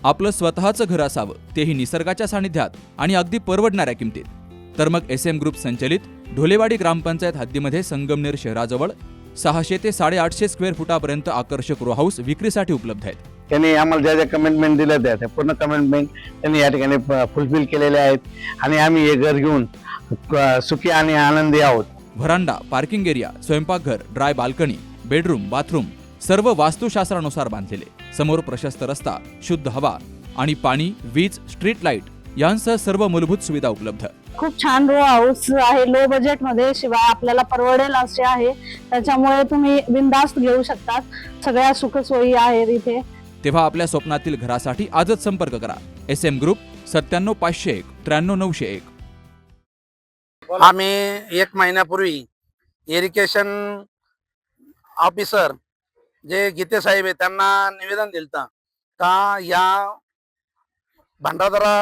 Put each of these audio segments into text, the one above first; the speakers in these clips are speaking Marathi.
आपलं स्वतःचं घर असावं, तेही निसर्गाच्या सानिध्यात आणि अगदी परवडणाऱ्या किमतीत. तर मग SM ग्रुप संचलित ढोलेवाडी ग्रामपंचायत हद्दीमध्ये संगमनेर शहराजवळ 600 ते 850 स्क्वेअर फुटापर्यंत आकर्षक रो हाऊस विक्रीसाठी उपलब्ध आहेत. त्यांनी आम्हाला ज्या ज्या कमिटमेंट दिल्या त्या पूर्ण कमिटमेंट त्यांनी या ठिकाणी फुलफिल केलेले आहेत आणि आम्ही हे घर घेऊन सुखी आणि आनंदी आहोत. व्हरांडा, पार्किंग एरिया, स्वयंपाकघर, ड्राय बाल्कनी, बेडरूम, बाथरूम सर्व वास्तुशास्त्रानुसार बांधलेले. समोर प्रशस्त रस्ता, शुद्ध हवा आणि पाणी, वीज, स्ट्रीट लाईट यांसह सर्व मूलभूत सुविधा उपलब्ध. खूप छान रो हाऊस आहे, लो बजेट मध्ये, शिवाय आपल्याला परवडेल असे आहे. त्याच्यामुळे तुम्ही बिनधास्त घेऊ शकता. सगळ्या सुखसोयी आहेत इथे. तेव्हा आपल्या स्वप्नातील घरासाठी आजच संपर्क करा. SM group 97 501 93 901. आम्ही 1 महिन्यापूर्वी इरिगेशन ऑफिसर जे गीते साहेब आहे त्यांना निवेदन दिलं का या भंडारदरा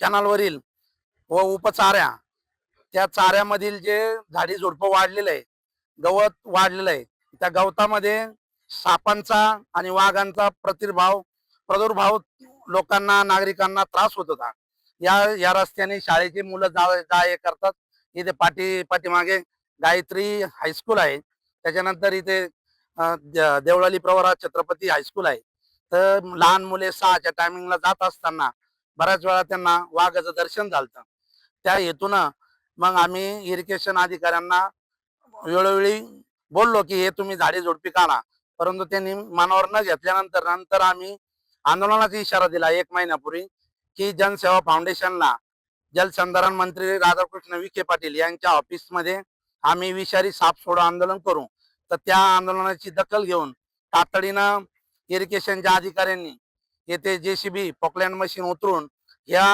कॅनलवरील व उपचाऱ्या त्या चाऱ्यामधील जे झाडी झुडपं वाढलेलं आहे, गवत वाढलेलं आहे, त्या गवतामध्ये सापांचा आणि वाघांचा प्रादुर्भाव लोकांना, नागरिकांना त्रास होत होता. या रस्त्याने शाळेची मुलं जा ये करतात. इथे पाठीमागे गायत्री हायस्कूल आहे, त्याच्यानंतर इथे देवळाली प्रवरा छत्रपती हायस्कूल आहे. तर लहान मुले 6च्या टायमिंगला जात असताना बऱ्याच वेळा त्यांना वाघाचं दर्शन झालं. त्या हेतूनं मग आम्ही इरिगेशन अधिकाऱ्यांना वेळोवेळी बोललो की हे तुम्ही झाडी झुडपी काढा, परंतु त्यांनी मनावर न घेतल्यानंतर आम्ही आंदोलनाचा इशारा दिला 1 महिन्यापूर्वी की जनसेवा फाउंडेशनला जलसंधारण मंत्री राधाकृष्ण विखे पाटील यांच्या ऑफिसमध्ये आम्ही विषारी साप सोडा आंदोलन करू. तर त्या आंदोलनाची दखल घेऊन तातडीनं इरिगेशनच्या अधिकाऱ्यांनी येथे JCB पॉकलँड मशीन उतरून या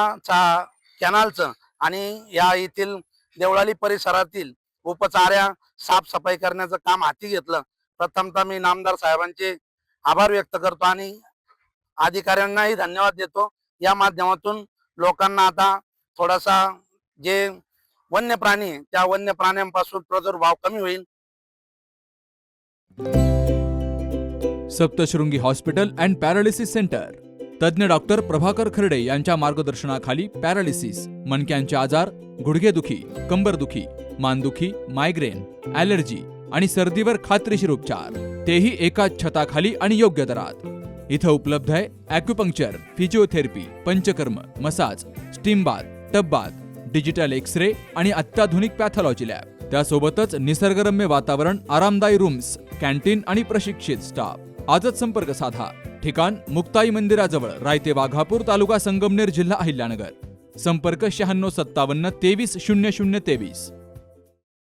कॅनलचं आणि या येथील देवळाली परिसरातील उपचाऱ्या साफसफाई करण्याचं काम हाती घेतलं. प्रथमतः मी नामदार साहेबांचे आभार व्यक्त करतो आणि अधिकाऱ्यांनाही धन्यवाद देतो. या माध्यमातून लोकांना आता थोडासा जे वन्य प्राणी त्या वन्य प्राण्यांपासून प्रादुर्भाव कमी होईल. Saptashrungi hospital and paralysis centre. तज्ज्ञ डॉक्टर प्रभाकर खर्डे यांच्या मार्गदर्शनाखाली पॅरालिसिस, मणक्यांचे आजार, गुडघेदुखी, कंबरदुखी, मानदुखी, मायग्रेन, ॲलर्जी आणि सर्दीवर खात्रीशीर उपचार, तेही एकाच छताखाली आणि योग्य दरात. इथं उपलब्ध आहे acupuncture, physiotherapy, panchakarma, massage, steam bath, tub bath, digital x ray आणि अत्याधुनिक पॅथॉलॉजी लॅब. त्यासोबतच निसर्गरम्य वातावरण, आरामदायी रूम्स, कॅन्टीन आणि प्रशिक्षित स्टाफ. आजच संपर्क साधा. ठिकाण मुक्ताई मंदिराजवळ, रायते वाघापूर, तालुका संगमनेर, जिल्हा अहिल्यानगर. संपर्क 9657 23 0023.